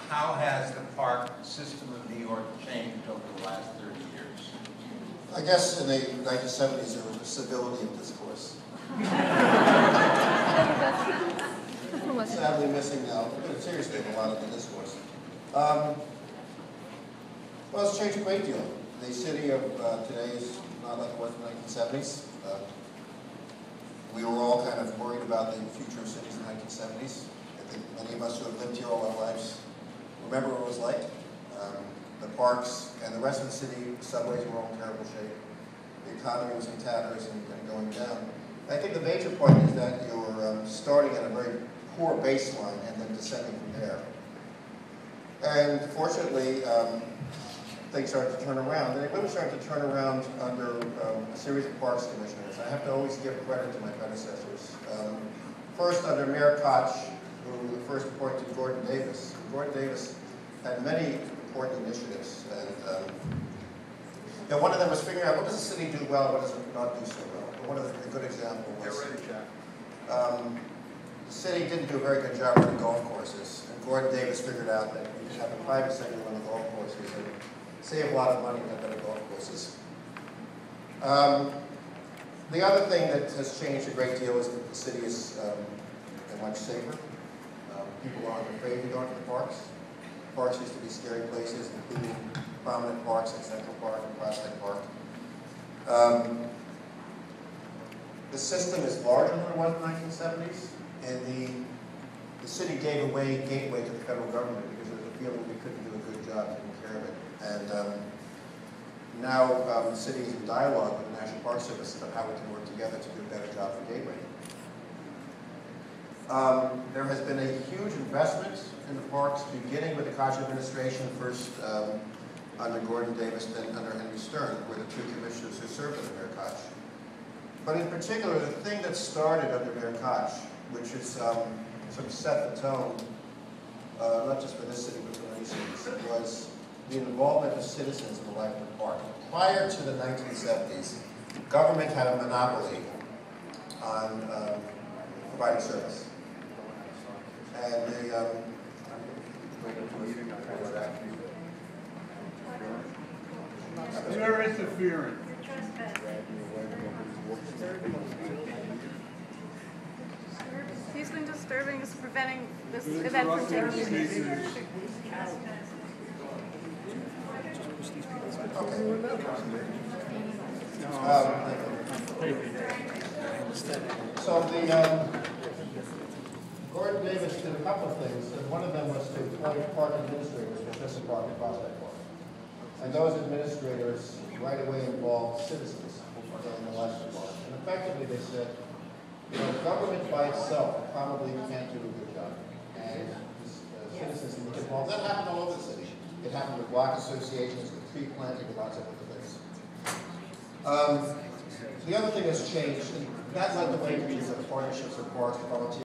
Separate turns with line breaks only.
how has the park system of New York changed over the last 30 years?
I guess in the 1970s there was a civility of discourse. Sadly missing now, but seriously, a lot of the discourse. Well, it's changed a great deal. The city of today is not like it was in the 1970s. We were all kind of worried about the future of cities in the 1970s. I think many of us who have lived here all our lives remember what it was like. The parks and the rest of the city, the subways were all in terrible shape. The economy was in tatters and going down. And I think the major point is that you're starting at a very poor baseline and then descending from there. And fortunately, things started to turn around. And they really started to turn around under a series of parks commissioners. I have to always give credit to my predecessors. First, under Mayor Koch, who first appointed Gordon Davis. Gordon Davis had many important initiatives. And one of them was figuring out what does the city do well, what does it not do so well. One of the good examples was the city didn't do a very good job running golf courses. And Gordon Davis figured out that you could have a private sector run the golf courses and save a lot of money and have better golf courses. The other thing that has changed a great deal is that the city is much safer. People aren't afraid to go into the parks. Parks used to be scary places, including prominent parks like Central Park and Prospect Park. The system is larger than it was in the 1970s, and the city gave away gateway to the federal government because there was a feeling we couldn't do a good job taking care of it. And now the city is in dialogue with the National Park Service about how we can work together to do a better job for gateway. There has been a huge investment in the parks, beginning with the Koch administration, first under Gordon Davis, then under Henry Stern, who were the two commissioners who served under Mayor Koch. But in particular, the thing that started under Mayor Koch, which is sort of set the tone, not just for this city, but for many cities, was the involvement of citizens in the life of the park. Prior to the 1970s, government had a monopoly on providing service. And they,
You're interfering.
He's been disturbing, is preventing this event from taking place.
So Gordon Davis did a couple of things, and one of them was to appoint park administrators for Central Park and Prospect Park. And those administrators right away involved citizens in the life of the park. And effectively they said, you know, government by itself probably can't do a good job. And citizens need to get involved. That happened all over the city. It happened with block associations, with tree planting, and lots of other things. The other thing that's changed, and that led the way to these partnerships with parks, volunteer